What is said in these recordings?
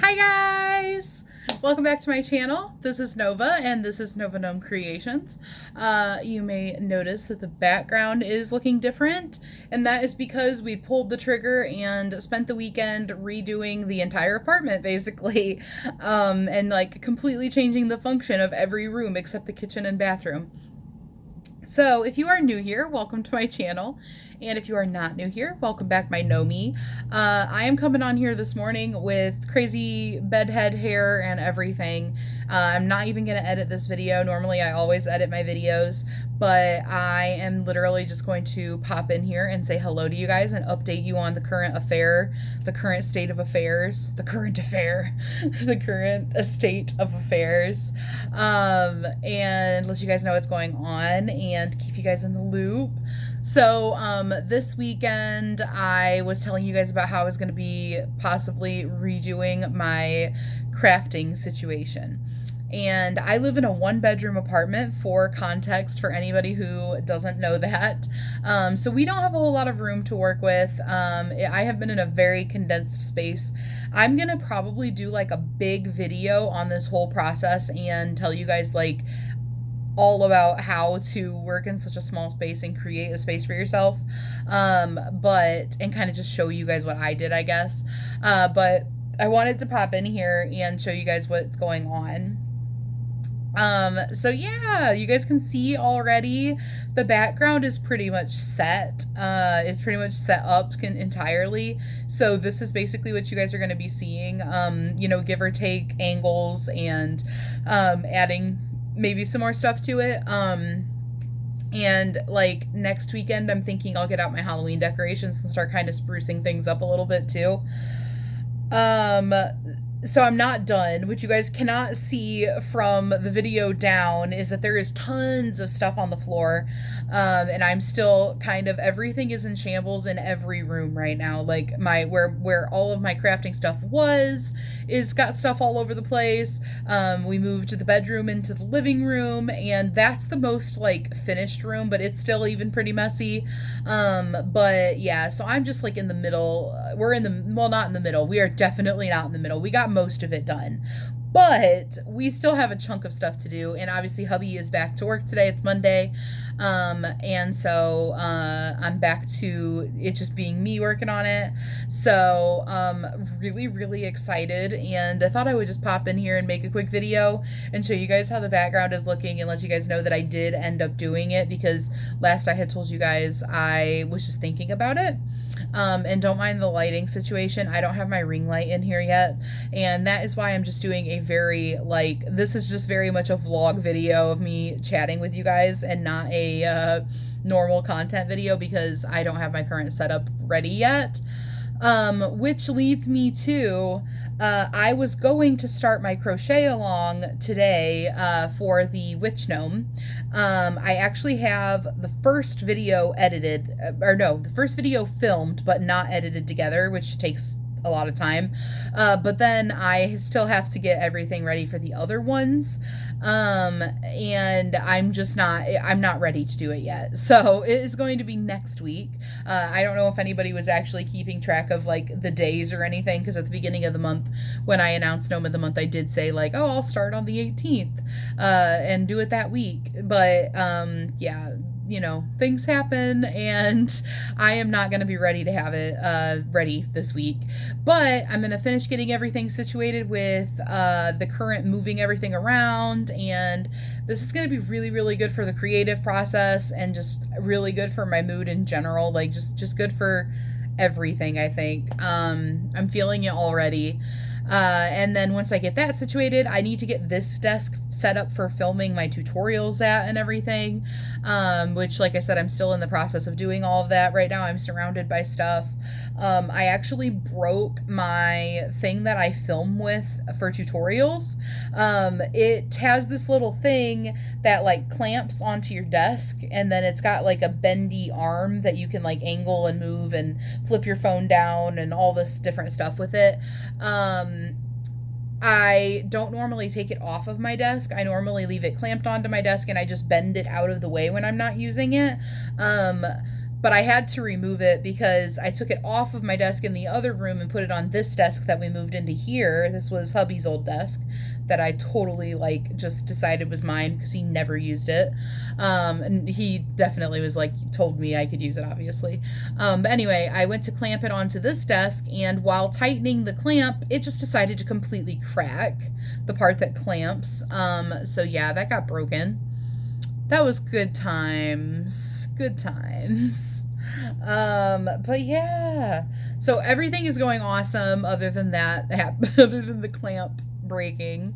Hi guys! Welcome back to my channel. This is Nova and this is Nova Gnome Creations. You may notice that the background is looking different, and that is because we pulled the trigger and spent the weekend redoing the entire apartment basically, and like completely changing the function of every room except the kitchen and bathroom. So if you are new here, welcome to my channel. And if you are not new here, welcome back, my Nomi. I am coming on here this morning with crazy bedhead hair and everything. I'm not even going to edit this video. Normally I always edit my videos, but I am literally just going to pop in here and say hello to you guys and update you on the current affair, the current state of affairs, the current affair, the current state of affairs, and let you guys know what's going on and keep you guys in the loop. So this weekend I was telling you guys about how I was going to be possibly redoing my crafting situation. And I live in a one-bedroom apartment, for context, for anybody who doesn't know that. So we don't have a whole lot of room to work with. I have been in a very condensed space. I'm gonna probably do like a big video on this whole process and tell you guys like all about how to work in such a small space and create a space for yourself. And kind of just show you guys what I did, I guess. But I wanted to pop in here and show you guys what's going on. So yeah, you guys can see already the background is pretty much set, up entirely. So this is basically what you guys are going to be seeing, give or take angles and, adding maybe some more stuff to it. And like next weekend, I'm thinking I'll get out my Halloween decorations and start kind of sprucing things up a little bit too. So I'm not done. What you guys cannot see from the video down is that there is tons of stuff on the floor. And I'm still kind of, everything is in shambles in every room right now. Like where all of my crafting stuff is got stuff all over the place. We moved the bedroom into the living room, and that's the most like finished room, but it's still even pretty messy. But yeah, so I'm just like in the middle. Not in the middle. We are definitely not in the middle. We got most of it done, but we still have a chunk of stuff to do. And obviously hubby is back to work today. It's Monday. And so, I'm back to it just being me working on it. So, really, really excited. And I thought I would just pop in here and make a quick video and show you guys how the background is looking and let you guys know that I did end up doing it, because last I had told you guys I was just thinking about it. And don't mind the lighting situation. I don't have my ring light in here yet, and that is why I'm just doing a very, this is just very much a vlog video of me chatting with you guys and not a normal content video, because I don't have my current setup ready yet. Which leads me to, I was going to start my crochet along today, for the witch gnome. I actually have the first video edited, the first video filmed, but not edited together, which takes a lot of time. But then I still have to get everything ready for the other ones. And I'm not ready to do it yet. So it is going to be next week. I don't know if anybody was actually keeping track of like the days or anything, because at the beginning of the month when I announced Gnome of the Month, I did say like, oh, I'll start on the 18th, and do it that week. But, yeah, things happen, and I am not going to be ready to have it ready this week. But I'm going to finish getting everything situated with the current moving everything around, and this is going to be really, really good for the creative process and just really good for my mood in general. Like just good for everything, I think. I'm feeling it already. And then once I get that situated, I need to get this desk set up for filming my tutorials at and everything, which, like I said, I'm still in the process of doing all of that. Right now I'm surrounded by stuff. I actually broke my thing that I film with for tutorials. It has this little thing that like clamps onto your desk, and then it's got like a bendy arm that you can like angle and move and flip your phone down and all this different stuff with it. I don't normally take it off of my desk. I normally leave it clamped onto my desk and I just bend it out of the way when I'm not using it. but I had to remove it because I took it off of my desk in the other room and put it on this desk that we moved into here. This was hubby's old desk that I totally like just decided was mine because he never used it. And he definitely was like, told me I could use it, obviously. But anyway, I went to clamp it onto this desk, and while tightening the clamp, it just decided to completely crack the part that clamps. So yeah, that got broken. That was good times. Good times. But yeah. So everything is going awesome other than that, other than the clamp breaking.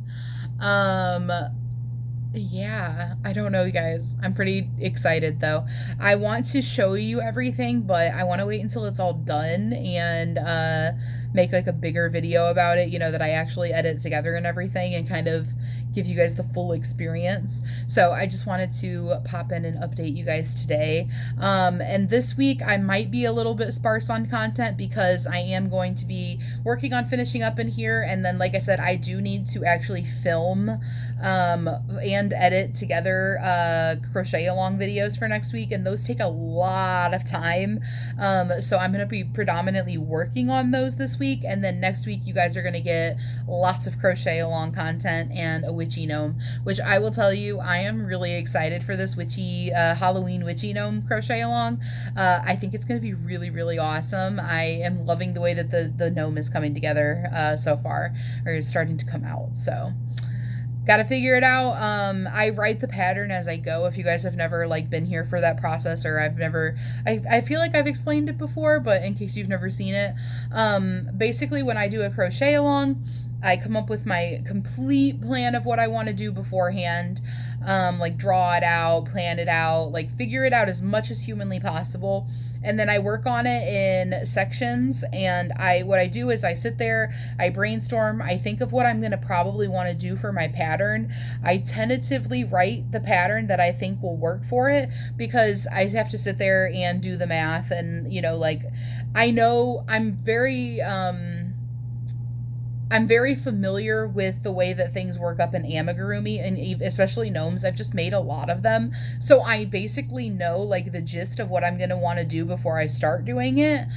Yeah, I don't know, you guys. I'm pretty excited though. I want to show you everything, but I want to wait until it's all done and make like a bigger video about it, you know, that I actually edit together and everything, and kind of give you guys the full experience. So I just wanted to pop in and update you guys today. And this week I might be a little bit sparse on content because I am going to be working on finishing up in here. And then, like I said, I do need to actually film and edit together crochet along videos for next week, and those take a lot of time. So I'm going to be predominantly working on those this week, and then next week you guys are going to get lots of crochet along content and a witchy gnome, which I will tell you, I am really excited for this witchy Halloween witchy gnome crochet along. I think it's going to be really, really awesome. I am loving the way that the gnome is coming together so far, or is starting to come out. So got to figure it out. I write the pattern as I go. If you guys have never like been here for that process, or I feel like I've explained it before, but in case you've never seen it, basically when I do a crochet along, I come up with my complete plan of what I want to do beforehand, like draw it out, plan it out, like figure it out as much as humanly possible. And then I work on it in sections, and what I do is I sit there, I brainstorm, I think of what I'm going to probably want to do for my pattern. I tentatively write the pattern that I think will work for it, because I have to sit there and do the math, and, you know, like, I know I'm very familiar with the way that things work up in amigurumi, and especially gnomes. I've just made a lot of them. So I basically know like the gist of what I'm going to want to do before I start doing it.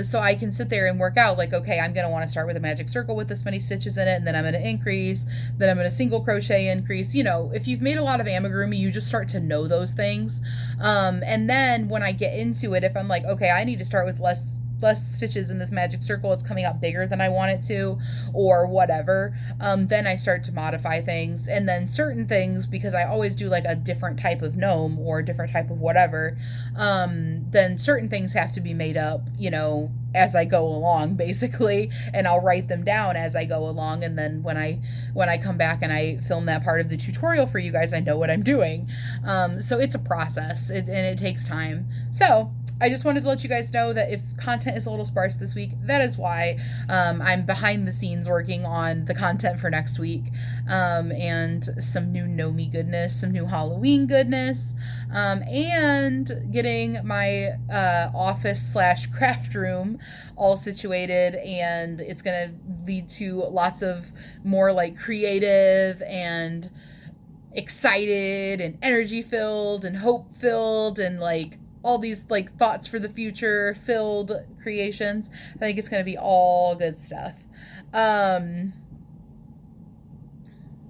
So I can sit there and work out like, okay, I'm going to want to start with a magic circle with this many stitches in it, and then I'm going to increase, then I'm going to single crochet increase. You know, if you've made a lot of amigurumi, you just start to know those things. And then when I get into it, if I'm like, okay, I need to start with less stitches in this magic circle, it's coming out bigger than I want it to, or whatever, then I start to modify things. And then certain things, because I always do like a different type of gnome or a different type of whatever, then certain things have to be made up, you know, as I go along, basically, and I'll write them down as I go along. And then when I come back and I film that part of the tutorial for you guys, I know what I'm doing. So it's a process, and it takes time. So I just wanted to let you guys know that if content is a little sparse this week, that is why. I'm behind the scenes working on the content for next week, and some new Nomi goodness, some new Halloween goodness, and getting my office/craft room all situated, and it's going to lead to lots of more like creative and excited and energy filled and hope filled and like all these like thoughts for the future filled creations. I think it's going to be all good stuff.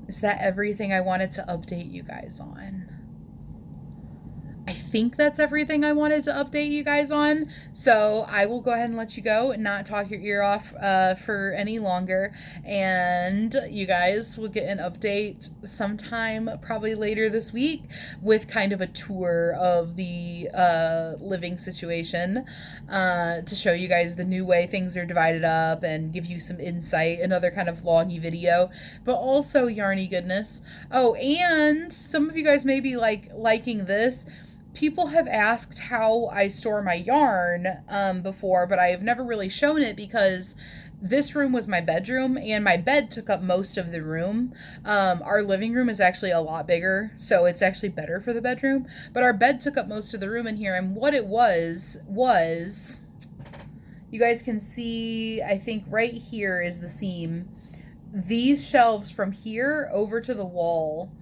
Is that everything I wanted to update you guys on? I think that's everything I wanted to update you guys on. So I will go ahead and let you go and not talk your ear off for any longer. And you guys will get an update sometime probably later this week with kind of a tour of the living situation to show you guys the new way things are divided up and give you some insight, another kind of vloggy video, but also yarny goodness. Oh, and some of you guys may be like liking this. People have asked how I store my yarn before, but I have never really shown it because this room was my bedroom and my bed took up most of the room. Our living room is actually a lot bigger, so it's actually better for the bedroom, but our bed took up most of the room in here. And what it was, you guys can see, I think right here is the seam. These shelves from here over to the wall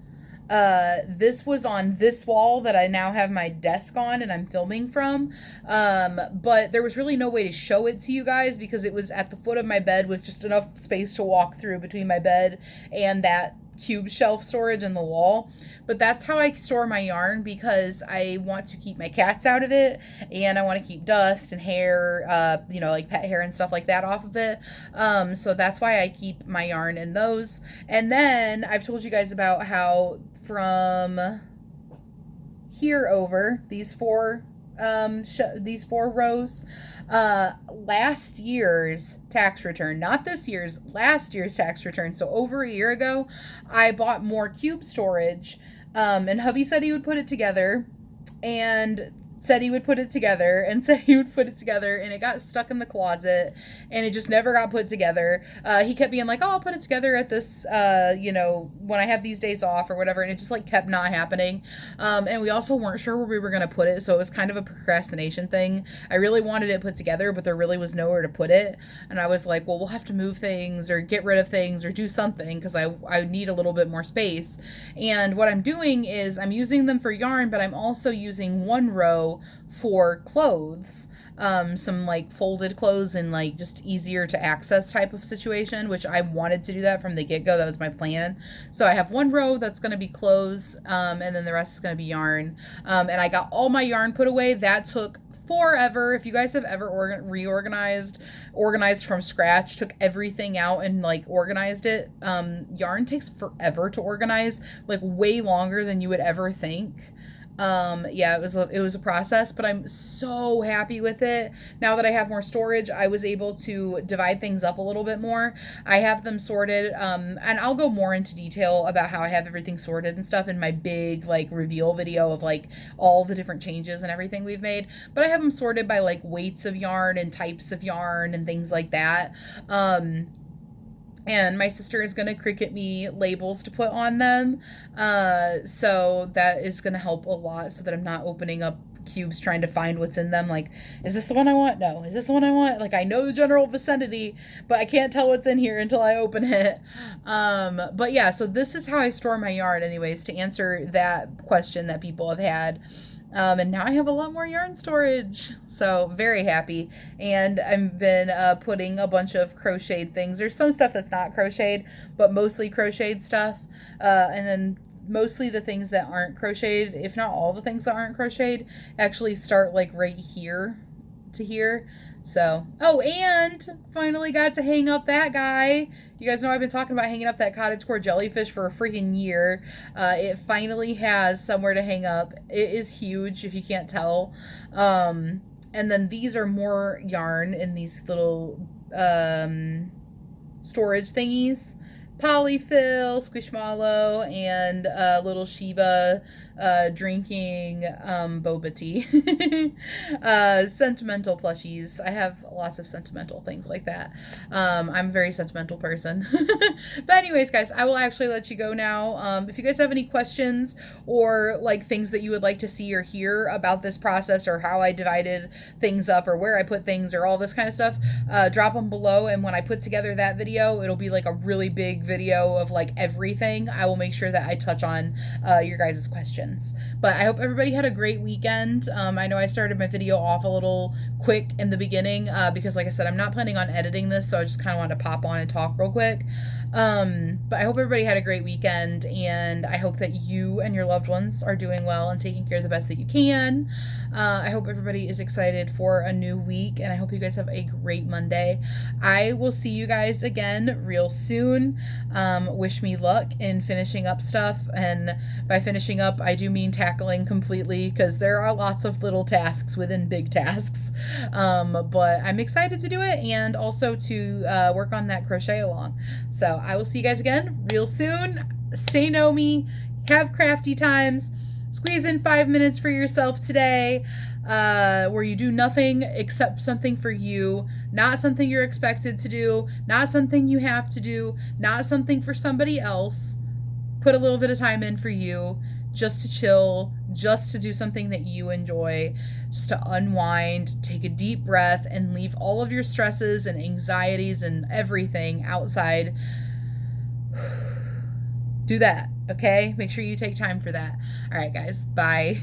This was on this wall that I now have my desk on and I'm filming from. But there was really no way to show it to you guys because it was at the foot of my bed with just enough space to walk through between my bed and that cube shelf storage in the wall. But that's how I store my yarn because I want to keep my cats out of it and I want to keep dust and hair, like pet hair and stuff like that off of it. So that's why I keep my yarn in those. And then I've told you guys about how from here over these four rows, last year's tax return, not this year's, last year's tax return, so over a year ago, I bought more cube storage, and hubby said he would put it together, and said he would put it together, and said he would put it together, and it got stuck in the closet, and it just never got put together. He kept being like, oh, I'll put it together at this, when I have these days off or whatever, and it just, like, kept not happening. And we also weren't sure where we were going to put it, so it was kind of a procrastination thing. I really wanted it put together, but there really was nowhere to put it, and I was like, well, we'll have to move things or get rid of things or do something, because I need a little bit more space. And what I'm doing is I'm using them for yarn, but I'm also using one row for clothes, some like folded clothes and like just easier to access type of situation, which I wanted to do that from the get-go. That was my plan. So I have one row that's going to be clothes, and then the rest is going to be yarn. And I got all my yarn put away. That took forever. If you guys have ever organized from scratch, took everything out and like organized it, yarn takes forever to organize, like way longer than you would ever think. It was a process, but I'm so happy with it. Now that I have more storage, I was able to divide things up a little bit more. I have them sorted, and I'll go more into detail about how I have everything sorted and stuff in my big, like, reveal video of, like, all the different changes and everything we've made. But I have them sorted by, like, weights of yarn and types of yarn and things like that. And my sister is going to Cricut me labels to put on them. So that is going to help a lot so that I'm not opening up cubes trying to find what's in them. Like, is this the one I want? No. Is this the one I want? Like, I know the general vicinity, but I can't tell what's in here until I open it. But yeah, so this is how I store my yarn anyways, to answer that question that people have had. And now I have a lot more yarn storage, so very happy. And I've been putting a bunch of crocheted things. There's some stuff that's not crocheted, but mostly crocheted stuff. And then mostly the things that aren't crocheted, if not all the things that aren't crocheted, actually start like right here to here. So, oh, and finally got to hang up that guy. You guys know I've been talking about hanging up that cottagecore jellyfish for a freaking year. It finally has somewhere to hang up. It is huge, if you can't tell. And then these are more yarn in these little storage thingies. Polyfill, Squishmallow, and little Sheba drinking boba tea. Sentimental plushies. I have lots of sentimental things like that. I'm a very sentimental person. But anyways, guys, I will actually let you go now. If you guys have any questions or like things that you would like to see or hear about this process or how I divided things up or where I put things or all this kind of stuff, drop them below. And when I put together that video, it'll be like a really big video of like everything. I will make sure that I touch on your guys' questions. But I hope everybody had a great weekend. I know I started my video off a little quick in the beginning because, like I said, I'm not planning on editing this, so I just kind of wanted to pop on and talk real quick. But I hope everybody had a great weekend, and I hope that you and your loved ones are doing well and taking care of the best that you can. I hope everybody is excited for a new week, and I hope you guys have a great Monday. I will see you guys again real soon. Wish me luck in finishing up stuff, and by finishing up, I do mean tackling completely, because there are lots of little tasks within big tasks. But I'm excited to do it, and also to work on that crochet along. So I will see you guys again real soon. Stay Nomi, have crafty times, squeeze in 5 minutes for yourself today, where you do nothing except something for you, not something you're expected to do, not something you have to do, not something for somebody else. Put a little bit of time in for you, just to chill, just to do something that you enjoy, just to unwind, take a deep breath, and leave all of your stresses and anxieties and everything outside. Do that, Okay? Make sure you take time for that. All right, guys. Bye.